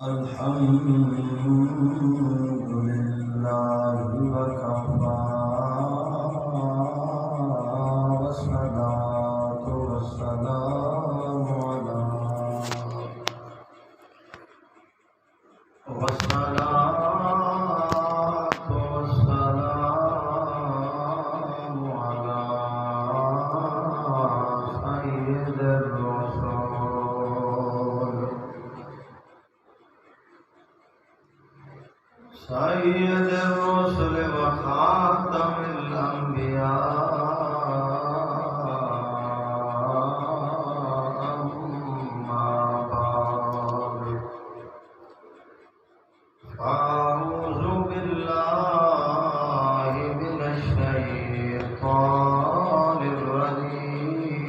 الحمد لله وكفى والصلاة والسلام على سيد الرسول سيد الرسل وخاتم الأنبياء أما بعد فأعوذ بالله من الشيطان الرجيم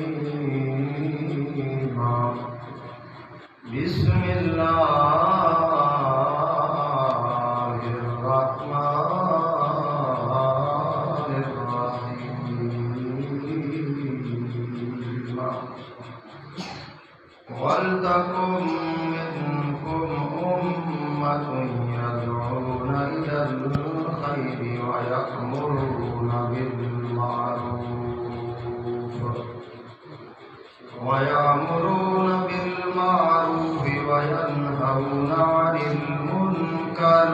بسم الله الرحمن الرحيم ولتكن منكم أمة يدعون إلى الخير ويأمرون بالمعروف وينهون عن المنكر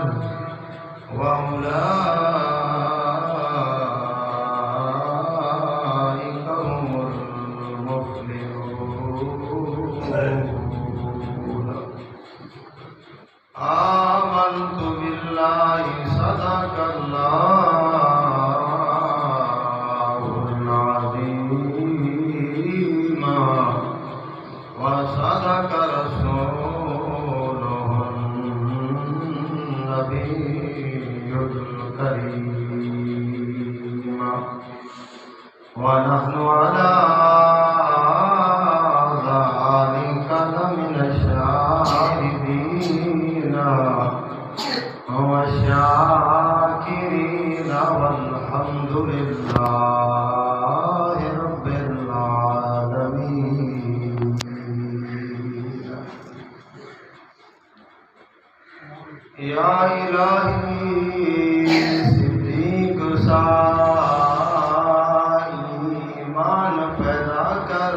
وأولئك هم المفلحون آمنت بالله صدق الله العظيم وصدق رسوله النبي الكريم ونحن على ذلك لمن الشاهدين والشاكرين والحمد لله رب العالمين یا الہی صدیق سا ایمان پیدا کر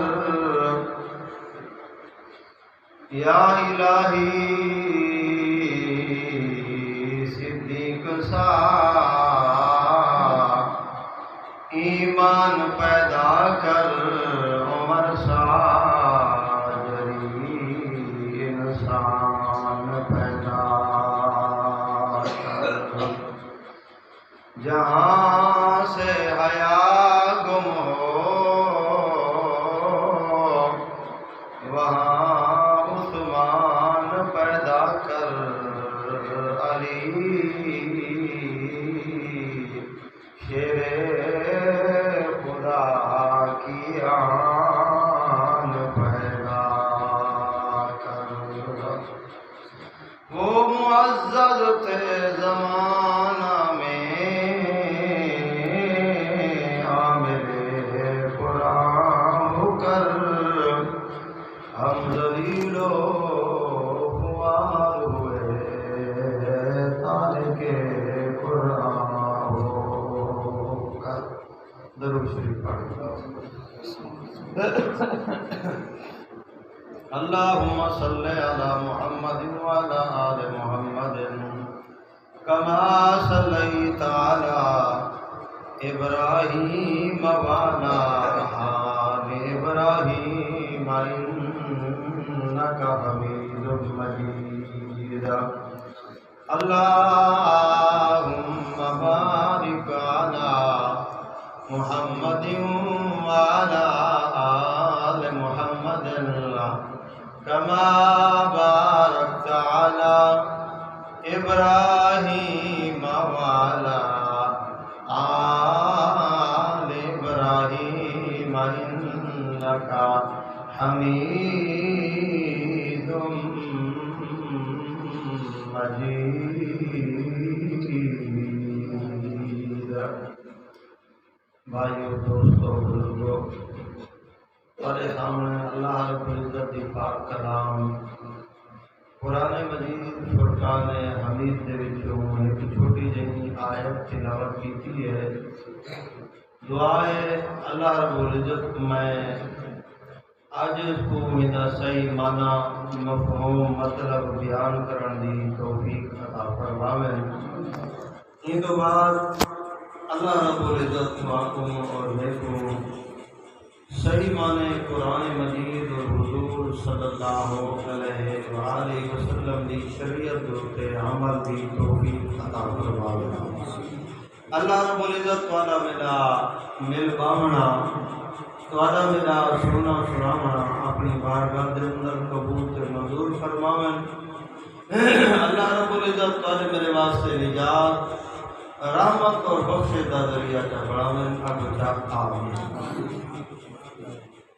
یا الہی صدیق سا ایمان پیدا کر عمر سا جری انسان پیدا کر جہاں سے حیا گم ہو وہاں عثمان پیدا کر علی شیر خدا کی آن پیدا کر وہ معزز تھے زمانہ میں عامر قرآن ہو کر ہم ذلیل و خوار ہوئے تارک قرآن ہو کر درود شریف پڑھ اللہم صلی علی محمد وعلی آل محمد کما صلیت علی ابراہیم وعلی آل ابراہیم انک حمید مجید اللہم بارک علی محمد وعلی آل محمد كما باركت على إبراهيم وعلى آل إبراهيم إنك حميد مجيد بھائیو دوستو بزرگو ہمارے سامنے اللہ رب العزت کی پاک کلام قرآن مجید فرقان حمید دے وچوں ایک چھوٹی جہی آیت تلاوت کیتی ہے۔ دعا ہے اللہ رب العزت میں آج اس کو میرا صحیح معنی مفہوم مطلب بیان کرن دی توفیق عطا فرماویں۔ ان تو بعد اللہ رب العزت معکم اور میکم صحیح معنی قرآن مجید اور حضور صلی اللہ علیہ وآلہ وسلم دی شریعت تے عمل دی توفیق عطا فرماوے۔ اللہ رب العزت تواڈا میرا مل باونا تواڈا میرا سننا سناونا اپنی بارگاہ دے اندر قبول تے منظور فرماوے۔ اللہ رب العزت تواڈے میرے واسطے نجات رحمت اور بخشش دا ذریعہ بناوے۔ آمین۔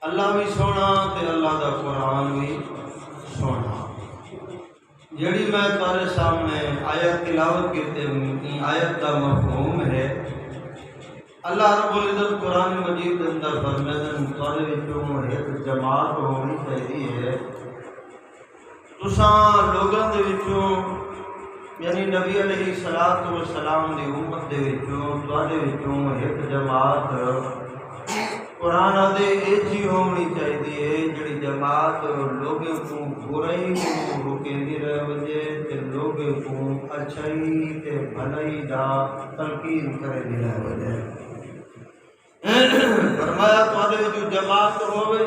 اللہ بھی سونا تے اللہ دا قرآن بھی سونا۔ جڑی میں تارے سامنے آیت تلاوت کرتے ہیں، آیت کا مفہوم ہے اللہ رب العزت قرآن مجید اندر فرمائیں تارے وچوں ایک جماعت ہونی چاہیے۔ تساں لوگاں دے وچوں یعنی نبی علیہ الصلوۃ والسلام دی امت دے وچوں تارے وچوں ایک جماعت قرآن دے ایسی ہونی چاہیے جڑی جماعت لوگوں کو برائی کو روکیندی رہے وجے تے لوگوں کو اچھائی تے بھلائی دا تلقین کرے دی رہے وجے۔ فرمایا تواڈے وچ جماعت ہوے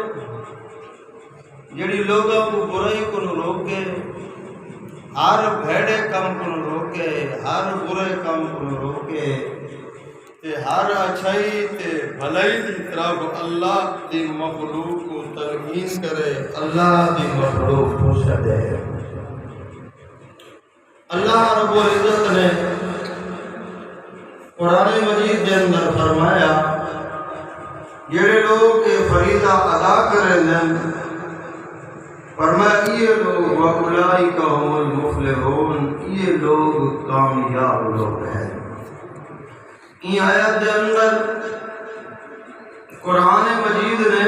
جڑی لوگوں کو برائی کو روکے، ہر بھڑے کم کو روکے، ہر برے کم کو روکے تے ہر اچھائی تے بھلائی دی طرف اللہ دی مخلوق کو تلقین کرے، اللہ دی مخلوق کو سدے۔ اللہ رب العزت نے قرآن مجید کے اندر فرمایا جڑے لوگ یہ فریضہ ادا کریں فرمایا یہ لوگ وَأُولَٰئِکَ هُمُ الْمُفْلِحُونَ، یہ لوگ کامیاب لوگ ہیں۔ این آیت کے اندر قرآن مجید نے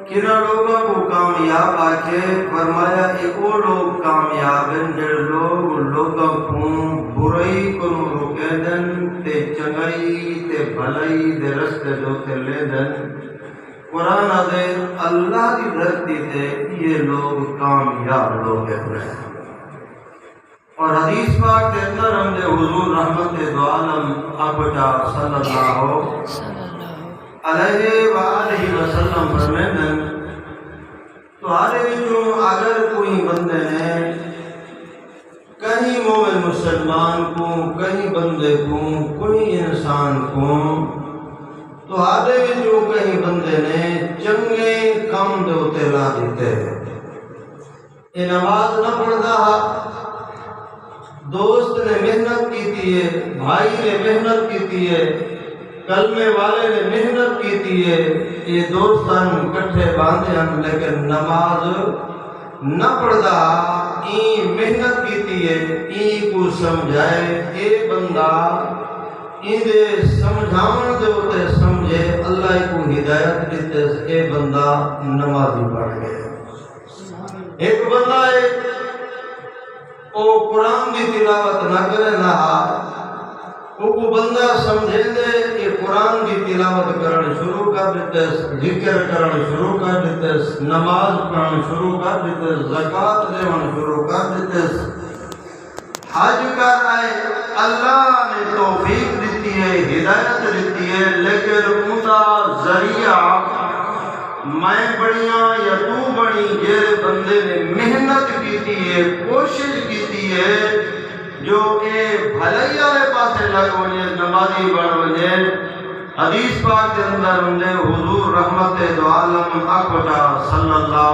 کنہ لوگوں کو کامیاب آکے فرمایا کہ وہ لوگ کامیاب ہیں جو لوگ لوگوں کو برائی کو روکے دن تے چنگائی تے بھلائی دے رستے جو تے لے دن۔ قرآن دے اللہ کی دھرتی تے یہ لوگ کامیاب لوگ ہیں۔ اور حدیث پاک کے اندر ہم نے حضور رحمت دو عالم آقا صلی اللہ علیہ وآلہ وسلم فرمائیں تمہارے وچوں اگر کوئی بندے نے کہیں مومن مسلمان کو کہیں بندے کو کوئی انسان کو تمہارے وچوں کہیں بندے نے چنگے کام دے اتے لا دیتے، یہ نماز نہ پڑھتا، دوست نے محنت کی ہے، بھائی نے محنت کی ہے، کلمے والے نے محنت کی ہے، یہ دوستان کٹھے باندھے ہم لیکن نماز نہ پڑھتا، این محنت کی ہے، این کو سمجھائے، اے بندہ این دے سمجھاون دے ہوتے سمجھے، اللہ کو ہدایت دیتے اے بندہ نمازی پڑھ گئے۔ ایک بندہ ایک وہ قرآن کی تلاوت نہ کرے نہ وہ بندہ سمجھے دے کہ قرآن کی تلاوت کرنا شروع کر دیتے، ذکر کرنا شروع کر دیتے، نماز پڑھنا شروع کر دیتے، زکوٰۃ دینا شروع کر دیتے، حج کر آئے، اللہ نے توفیق دیتی ہے، ہدایت دیتی ہے، لیکن ان کا ذریعہ میں بڑیاں یا تو بڑی یہ بندے نے محنت کی ہے، کوشش کی ہے جو اے بھلائی والے پاسے لگ وجے نمازی بن وجے۔ حدیث پاک کے اندر ہمیں حضور رحمت دو عالم آقا صلی اللہ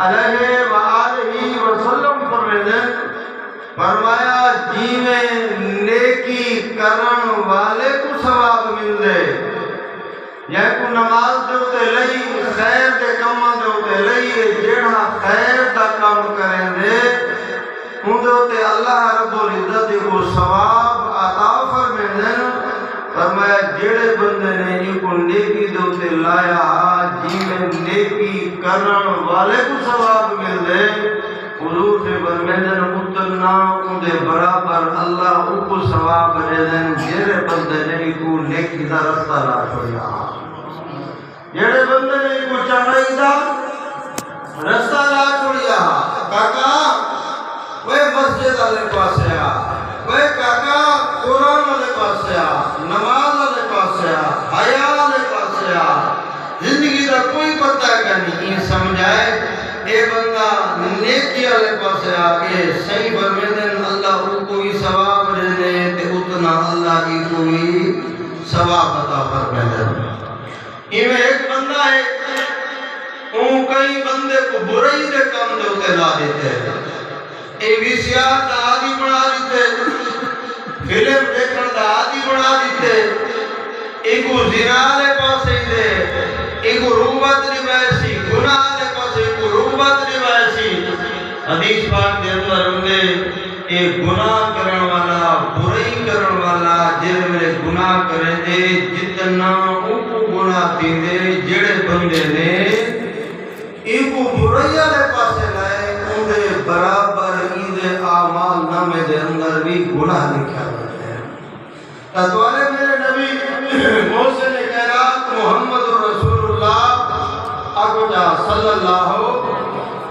علیہ وآلہ وسلم فرمایا جی میں نیکی کرن والے کو ثواب مل دے، یا کو نماز دے ہوتے لئی خیر دے کاماں دے ہوتے لئی جیڑا خیر دا کام کریں دے ان دے ہوتے اللہ رب العزت کو ثواب عطا فرمائیں۔ فرمایا فرمایا جڑے بندے نے یہ کو نیکی دوتے لایا جی میں نیکی کرن والے کو ثواب مل دے حضور سے برمیدن اتنا ان دے برابر اللہ ان کو ثواب دے دیں جڑے بندے نے یہ کو نیکی دا رستہ لا چھوڑیا جڑے بندے نے یہ کو چاہائی دا رستہ لا چھوڑیا کاکا وہ مسجد والے پاسے آ وہ کاکا قرآن والے پاسے آ نماز والے پاسے آ حیا والے پاسے آ زندگی کا کوئی پتہ ہے کہ نہیں یہ سمجھائے اے بندہ نیکی والے پاسے آ کے صحیح فرمیدن اللہ ان کو ہی ثواب دے دے تے اتنا اللہ کی کوئی ثواب عطا فرمائے یہ ایک بندہ ہے وہ کئی بندے کو برائی دے کام دے ہوتے لا دیتے ہیں اے ویسیار دا عادی بنا دیتے فلم دیکھن دا عادی بنا دیتے ایک کو زنا لے پاسے دے ایک کو روبت روایسی گناہ لے پاسے ایک کو روبت روایسی حدیث پاک دے اندر ہمیں ایک گناہ کرن والا برائی کرن والا جن میں گناہ کرے دے جتنا ان کو گناہ دی دے جڑے بندے نے ان کو برائی والے پاسے لائے ان دے برابر ان دے اعمال نامے دے اندر بھی گناہ لکھا جاتے ہیں تدوارے میرے نبی محسن خیرات محمد رسول اللہ اکجا صلی اللہ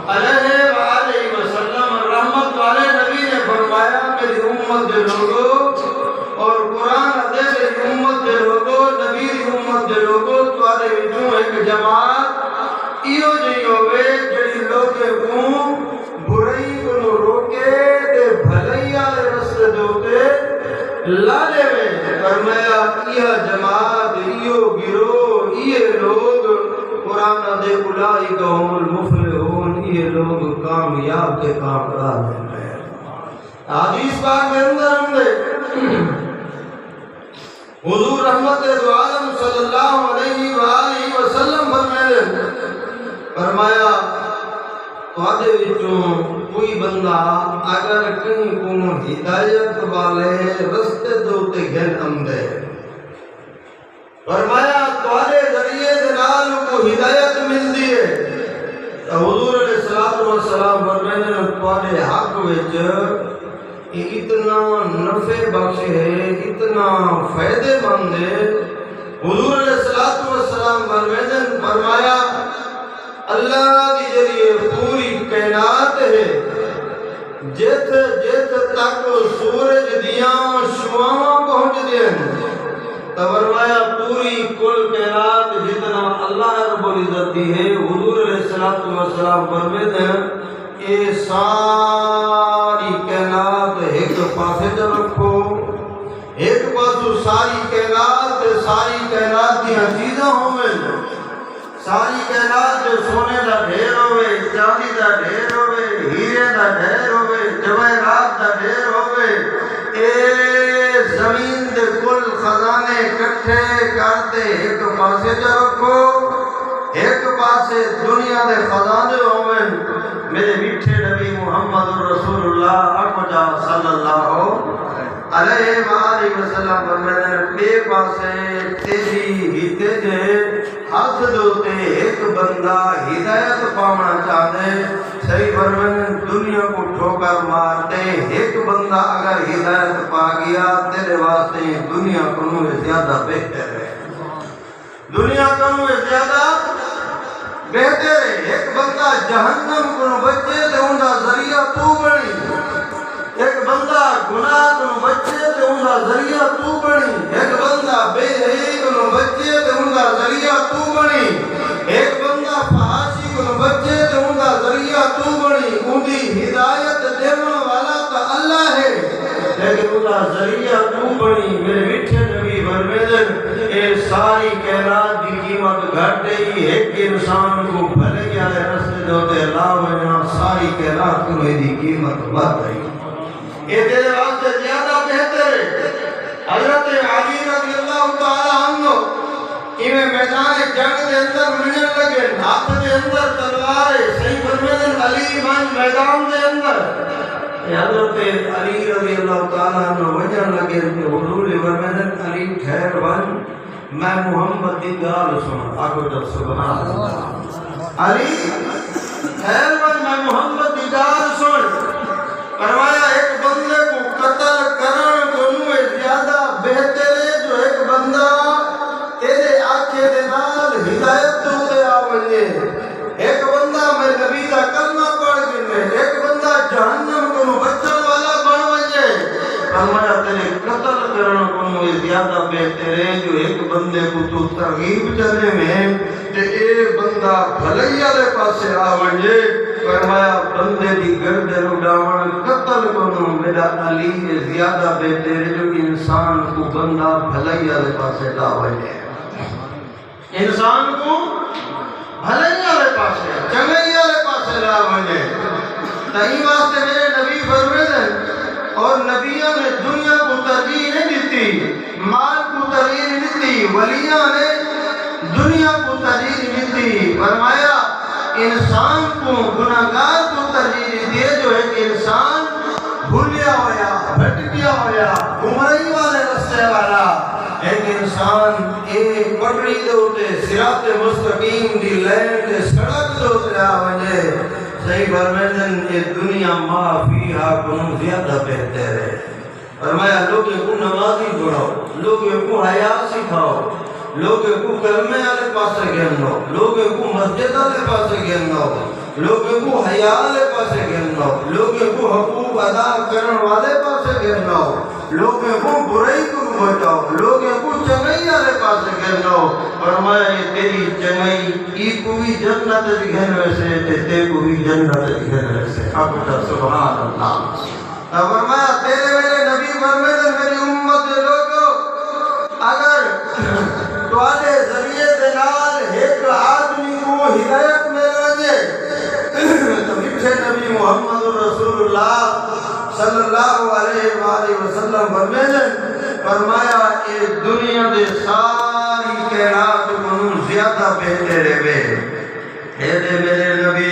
علیہ وآلہ وسلم رحمت والے نبی نے فرمایا میری امت دے لوگو اور قرآن دے میری امت دے لوگو نبی دی امت دے لوگو توارے وچوں ایک جماعت ایو جی ہوئے جڑی لوگے کو برائی کو روکے تے بھلائی والے رستے دوتے لالے میں فرمایا یہ جماعت ایو گروہ یہ لوگ قرآن دے اولئک هم المفلحون یہ لوگ کامیاب کے کامران ہیں حدیث پاک میں اندر ہم دے حضور رحمت دو عالم صلی اللہ علیہ وآلہ وسلم فرمایا توادے وچوں کوئی بندہ اگر کہیں کو ہدایت والے رستے دوتے گھن امدے فرمایا توادے ذریعے دنال کو ہدایت مل دیئے حضور علیہ السلام فرمایا توادے حق وچ اتنا نفع بخش ہے اتنا فائدے مند ہے حضور علیہ السلام فرمایا اللہ کی ذریعے پوری کائنات ہے جت جت تک سورج دیاں شعاواں پہنچ دیں تو فرمایا پوری کل کائنات جتنا اللہ رب العزت دی ہے حضور علیہ السلام فرماتے ہیں اے ساری کائنات ایک پاسے جو رکھو ایک پاسو ساری کائنات کی چیزاں ہوئے ساری کائنات جو سونے دا ڈھیر ہوئے چاندی دا ڈھیر ہوئے ہیرے دا ڈھیر ہوئے جواہرات دا ڈھیر ہوئے اے زمین دے کل خزانے اکٹھے کرتے ایک پاسے جو رکھو ایک پاسے دنیا دے خزانے ہوئے میرے میٹھے نبی محمد رسول اللہ اکمجا صلی اللہ علیہ وآلہ وسلم فرمائے بے پاسے تیری ہی تیجے ہاتھ دوتے ایک بندہ ہدایت پاونا چاہتے صحیح فرمائے دنیا کو ٹھوکر مارتے ایک بندہ اگر ہدایت پا گیا تیرے واسطے دنیا کنوے زیادہ بہتر ہے دنیا کنوے زیادہ بہتر ہے ایک بندہ جہنم کو بچے تو ان کا ذریعہ تو بنی ایک بندہ گناہ کو بچے تو ان کا ذریعہ تو بنی ایک بندہ بے حیائی کو بچے تو ان کا ذریعہ تو بنی ایک بندہ فحاشی کو بچے تو ان کا ذریعہ تو بنی ان کی ہدایت دینے والا تو اللہ ہے لیکن ان کا ذریعہ تو بنی میرے میٹھے نبی فرمائے اے ساری کائنات کی قیمت گھٹ گئی ایک انسان کو بھلے گیا رستے دوتے علاوہ ساری کائنات کو دی قیمت بڑھ گئی یہ تیرے واسطے زیادہ بہتر ہے حضرت علی رضی اللہ تعالی عنہ انہیں میدان جنگ دے اندر ملنے لگے ہاتھ دے اندر تلوار ہے صحیح فرمائے علی میدان دے اندر حضرت علی رضی اللہ تعالیٰ عنہ وجن لگے تو حضور فرمائے علی ٹھہر ون میں محمد دی گال سن آگو جب سبحان اللہ علی ٹھہر ون میں محمد دی گال سن فرمایا ایک بندے کو قتل کرن کو نوے زیادہ بہتر ہے جو ایک بندہ تیرے آنکھے دے نال ہدایت تو تے آوے ایک بندہ میں نبی دا کلمہ پڑھ کے ایک بندہ جہنم کو بچن والا بن وجے فرمایا تیرے قتل کرن کو زیادہ بہتر ہے جو ایک بندے کو تو ترغیب چلے میں تے اے بندہ بھلائی والے پاسے آ وجے فرمایا بندے دی گردن اڑاون قتل کو میرا علی زیادہ بہتر ہے جو انسان کو بندہ بھلائی والے پاسے لا وجے انسان کو بھلائی والے پاسے چنگائی والے پاسے لا وجے تئی واسطے میرے نبی فرمائے اور نبیوں نے دنیا کو ترجیح نہیں دیتی مال کو ترجیح نہیں دیتی ولیوں نے دنیا کو ترجیح نہیں دیتی فرمایا انسان کو گناہگار کو ترجیح دیے جو ایک انسان بھولیا ہویا بھٹکیا ہویا گمراہی والے رستے والا ایک انسان ایک پٹڑی دے ہوتے صراط مستقیم دی لین دے سڑک دے ہوتے آوانجے صحیح فرمائن یہ دنیا ما فیہا کنوں زیادہ بہتر ہے فرمایا لوگوں کو نمازی بڑھاؤ لوگوں کو حیاء سکھاؤ لوگوں کو کلمے والے پاسے گھنو لوگوں کو مسجد والے پاسے گھنو لوگوں کو حیاء والے پاسے گھنو لوگوں کو حقوق ادا کرن والے پاسے گھنو لوگوں کو برائی کو بچاؤ لوگوں کو چنگائی والے پاسے گھنو فرمایا یہ تیری چنگائی ای کو بھی جنت گھن ویسے تے کو بھی جنت گھن ویسے آپ کا سبحان اللہ فرمایا تیرے میرے نبی فرمائے میری امت دے لوگوں اگر تواڈے ذریعے دے نال ایک آدمی کو ہدایت مل وجے تو میٹھے نبی محمد رسول اللہ صلی اللہ علیہ وآلہ وسلم فرمایا اے دنیا دے ساری کائنات کو زیادہ بہتر ہے اے دے میرے